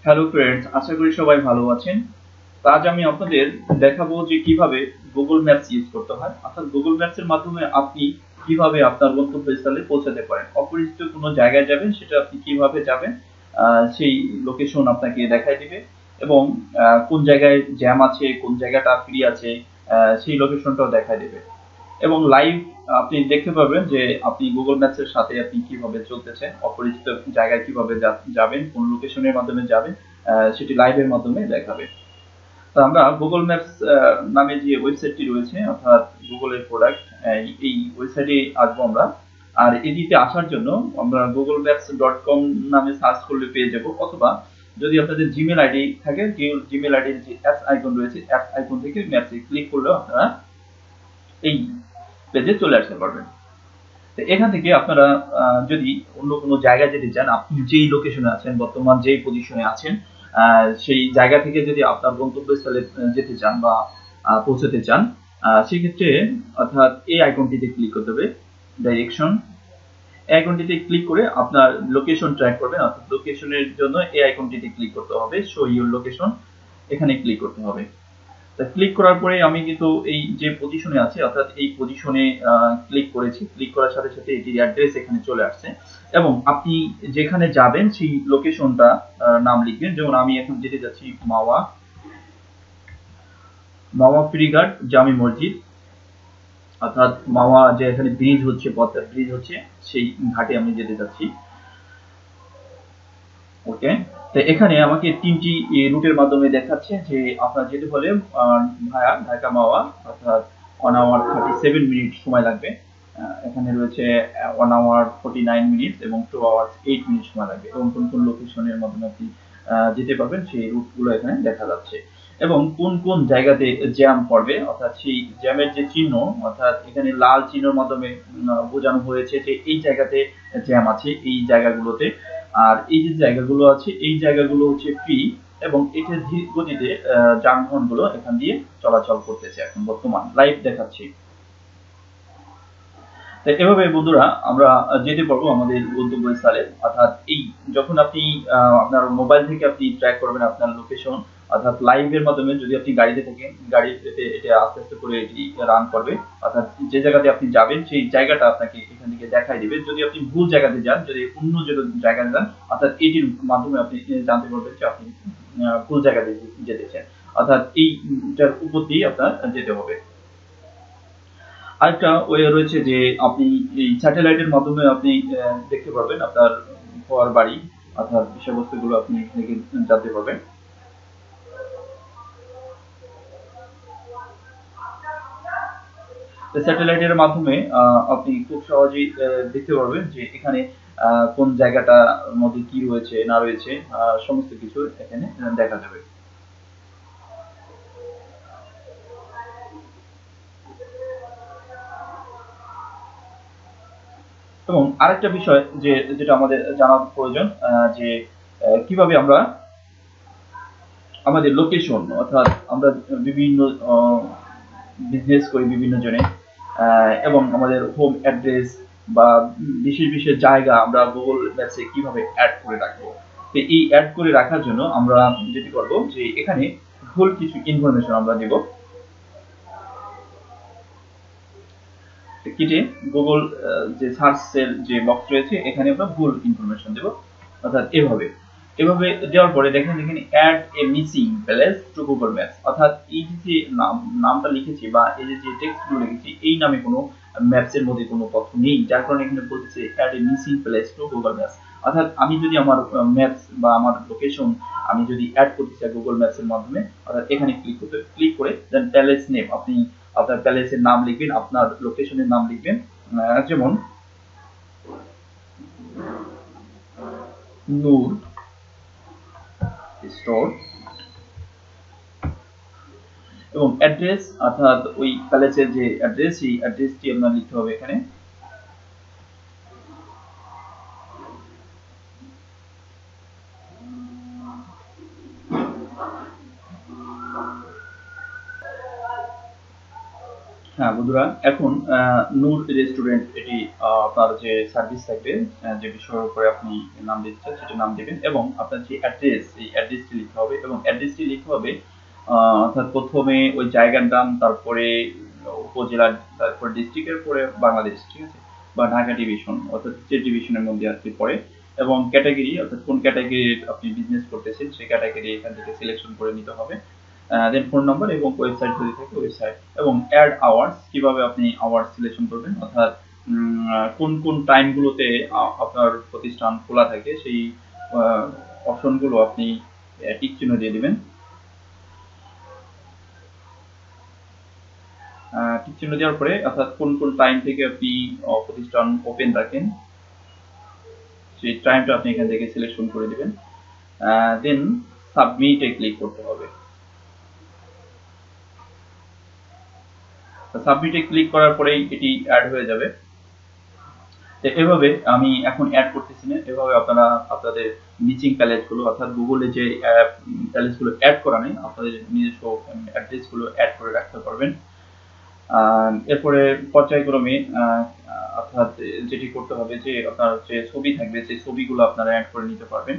Hello friends, আশা করি সবাই ভালো আছেন। তো আজ আমি আপনাদের দেখাবো যে কিভাবে গুগল ম্যাপস ইউজ করতে হয়। অর্থাৎ গুগল ম্যাপস এর মাধ্যমে আপনি কিভাবে আপনার গন্তব্যস্থলে পৌঁছাতে পারেন। অপরিচিত কোনো জায়গায় যাবেন, সেটা আপনি কিভাবে যাবেন সেই লোকেশন আপনাকে দেখাই দিবে, এবং কোন জায়গায় জ্যাম আছে, কোন জায়গাটা ফ্রি আছে সেই লোকেশনটাও দেখাই দেবে। এবং লাইভ আপনি দেখতে পাবেন যে আপনি গুগল ম্যাপস এর সাথে আপনি কিভাবে চলতেছেন, অপরিচিত জায়গায় কিভাবে যাবেন, কোন লোকেশনের মাধ্যমে যাবেন, সেটি লাইভের মাধ্যমে দেখাবে। তো আমরা গুগল ম্যাপস নামে যে ওয়েবসাইটটি রয়েছে, অর্থাৎ গুগলের প্রোডাক্ট, এই ওয়েবসাইটে আসবো আমরা। আর এটিতে আসার জন্য আমরা googlemaps.com নামে সার্চ করলে পেয়ে যাব, অথবা যদি আপনাদের জিমেল আইডি থাকে, জিমেল আইডির যে অ্যাপস আইকন রয়েছে, অ্যাপস আইকন থেকে ম্যাপসে ক্লিক করলেও আপনারা এই পেজে চলে আসতে পারবেন। তো এখান থেকে আপনারা যদি অন্য কোনো জায়গায় যেতে চান, আপনি যেই লোকেশনে আছেন, বর্তমান যেই পজিশনে আছেন, সেই জায়গা থেকে যদি আপনার গন্তব্যস্থলে যেতে চান বা পৌঁছাতে চান, সেক্ষেত্রে অর্থাৎ এই আইকনটিতে ক্লিক করতে হবে, ডাইরেকশন। আইকনটিতে ক্লিক করে আপনার লোকেশন ট্র্যাক করবেন, অর্থাৎ লোকেশনের জন্য এই আইকনটিতে ক্লিক করতে হবে, শো ইউর লোকেশন, এখানে ক্লিক করতে হবে। ক্লিক করার পরে আমি কিন্তু এই যে পজিশনে আছে, অর্থাৎ এই পজিশনে ক্লিক করেছি। ক্লিক করার সাথে সাথে এটির অ্যাড্রেস এখানে চলে আসছে, এবং আপনি যেখানে যাবেন সেই লোকেশনটা নাম লিখবেন। যেমন আমি এখন যেতে যাচ্ছি মাওয়া ফেরিঘাট জামি মসজিদ, অর্থাৎ মাওয়া যে এখানে ব্রিজ হচ্ছে, পদ্মা ব্রিজ হচ্ছে, সেই ঘাটে আমি যেতে যাচ্ছি। ওকে, তো এখানে আমাকে তিনটি রুটের মাধ্যমে দেখাচ্ছে যে আপনার যেতে হলে ভায়া ঢাকা মাওয়া, অর্থাৎ 1 hour 37 মিনিট সময় লাগবে। এখানে রয়েছে 1 hour 49 মিনিট এবং 2 hours 8 মিনিট সময় লাগবে, এবং কোন কোন লোকেশনের মাধ্যমে আপনি যেতে পারবেন সেই রুটগুলো এখানে দেখা যাচ্ছে, এবং কোন কোন জায়গাতে জ্যাম পড়বে, অর্থাৎ সেই জ্যামের যে চিহ্ন, অর্থাৎ এখানে লাল চিহ্নের মাধ্যমে বোঝানো হয়েছে যে এই জায়গাতে জ্যাম আছে, এই জায়গাগুলোতে। আর এই যে জায়গাগুলো আছে, এই জায়গাগুলো হচ্ছে ফ্রি, এবং এটা ধীর গতিতে যানবাহনগুলো এখান দিয়ে চলাচল করতেছে। এখন বর্তমান লাইভ দেখাচ্ছি। এভাবে বন্ধুরা আমরা যেতে পারবো আমাদের গন্তব্যস্থলে। অর্থাৎ এই যখন আপনি আপনার মোবাইল থেকে আপনি ট্র্যাক করবেন আপনার লোকেশন, অর্থাৎ লাইভের মাধ্যমে, যদি আপনি গাড়িতে থাকেন, গাড়িতে এটা আস্তে আস্তে করে এটি রান করবে, অর্থাৎ যে জায়গাতে আপনি যাবেন সেই জায়গাটা আপনাকে এখান থেকে দেখাই দিবে। যদি আপনি ভুল জায়গাতে যান, যদি অন্য জায়গায় যান, অর্থাৎ এটির মাধ্যমে আপনি জানতে পারবেন যে আপনি ভুল জায়গাতে যেতেছেন, অর্থাৎ এইটার উপর দিয়ে আপনার যেতে হবে। আরেকটা ওয়ে রয়েছে যে আপনি এই স্যাটেলাইটের মাধ্যমে আপনি দেখতে পারবেন আপনার ঘর বাড়ি, অর্থাৎ বিষয়বস্তুগুলো আপনি থেকে জানতে পারবেন। স্যাটেলাইটের মাধ্যমে আপনি খুব সহজেই দেখতে পারবেন যে এখানে কোন জায়গাটার মধ্যে কি রয়েছে না রয়েছে, সমস্ত কিছু এখানে দেখা যাবে। এবং আরেকটা বিষয় যেটা আমাদের জানা প্রয়োজন, যে কিভাবে আমরা আমাদের লোকেশন, অর্থাৎ আমরা বিভিন্ন বিজনেস করি বিভিন্ন জনে, এবং আমাদের হোম অ্যাড্রেস বা বিশেষ বিশেষ জায়গা আমরা গুগল ম্যাপসে কিভাবে অ্যাড করে রাখবো। তো এই অ্যাড করে রাখার জন্য আমরা যেটি করব যে এখানে ভুল কিছু ইনফরমেশন আমরা দেব, কেটে গুগল যে সার্চের যে বক্স রয়েছে এখানে আমরা ভুল ইনফরমেশন দেব, অর্থাৎ এভাবে দেওয়ার পরে দেখেন এখানে add a missing place to Google Maps, অর্থাৎ এই যে নামটা লিখেছি বা এই যে টেক্সটগুলো লিখেছি, এই নামে কোনো ম্যাপসের মধ্যে কোনো তথ্য নেই, যার কারণে এখানে বলতেছে add a missing place to Google Maps. অর্থাৎ আমি যদি আমার ম্যাপস বা আমার লোকেশন আমি যদি অ্যাড করতে চাই গুগল ম্যাপসের মাধ্যমে, অর্থাৎ এখানে ক্লিক করে দেন প্যালেস নেম, আপনি আপনার প্যালেসের নাম লিখবেন, আপনার লোকেশনের নাম লিখবেন, যেমন নূর স্টোর, এবং অ্যাড্রেস, অর্থাৎ ওই প্যালেসের যে অ্যাড্রেস, সেই অ্যাড্রেসটি আপনার লিখতে হবে এখানে। হ্যাঁ বন্ধুরা, এখন নূর রেস্টুরেন্ট এটি আপনার যে সার্ভিস থাকবে, যে বিষয়ের উপরে আপনি নাম দিতে চান সেটা নাম দিবেন এবং আপনার যে অ্যাড্রেস, এই অ্যাড্রেসটি লিখতে হবে এবং অ্যাড্রেসটি লিখতে হবে অর্থাৎ প্রথমে ওই জায়গার নাম, তারপরে উপজেলা, তারপর ডিস্ট্রিক্টের পরে বাংলাদেশ, ঠিক আছে, বা ঢাকা ডিভিশন অর্থাৎ যে ডিভিশনের মধ্যে আর কি পড়ে, এবং ক্যাটাগরি অর্থাৎ কোন ক্যাটাগরির আপনি বিজনেস করতেছেন সেই ক্যাটাগরি এখান থেকে সিলেকশন করে নিতে হবে। দেন ফোন নাম্বার এবং ওয়েবসাইট যদি থাকে ওয়েবসাইট, এবং অ্যাড আওয়ার্স, কিভাবে আপনি আওয়ার্স সিলেকশন করবেন অর্থাৎ কোন কোন টাইমগুলোতে আপনার প্রতিষ্ঠান খোলা থাকে সেই অপশনগুলো আপনি টিক চিহ্ন দিয়ে দিবেন। টিক চিহ্ন দেওয়ার পরে অর্থাৎ কোন কোন টাইম থেকে আপনি প্রতিষ্ঠান ওপেন রাখেন সেই টাইমটা আপনি এখান থেকে সিলেকশন করে দিবেন। দেন সাবমিটে ক্লিক করতে হবে। সাবমিটে ক্লিক করার পরেই এটি অ্যাড হয়ে যাবে। তো এভাবে আমি এখন অ্যাড করতেছি না, এভাবে আপনারা আপনাদের নিচিং প্যালেটগুলো অর্থাৎ গুগলে যে প্যালেটগুলো অ্যাড করা নেই আপনাদের নিজস্ব অ্যাড্রেসগুলো অ্যাড করে রাখতে পারবেন। এরপরে পর্যায়ক্রমে অর্থাৎ যেটি করতে হবে যে আপনার যে ছবি থাকবে সেই ছবিগুলো আপনারা অ্যাড করে নিতে পারবেন।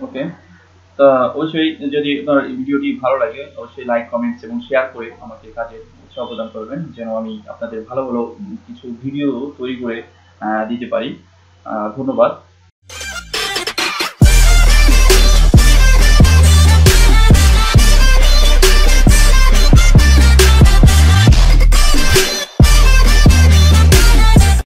ওকে, তা অবশ্যই যদি আপনার এই ভিডিওটি ভালো লাগে অবশ্যই লাইক, কমেন্টস এবং শেয়ার করে আমাকে কাজে উৎসাহ প্রদান করবেন যেন আমি আপনাদের ভালো ভালো কিছু ভিডিও তৈরি করে দিতে পারি। ধন্যবাদ।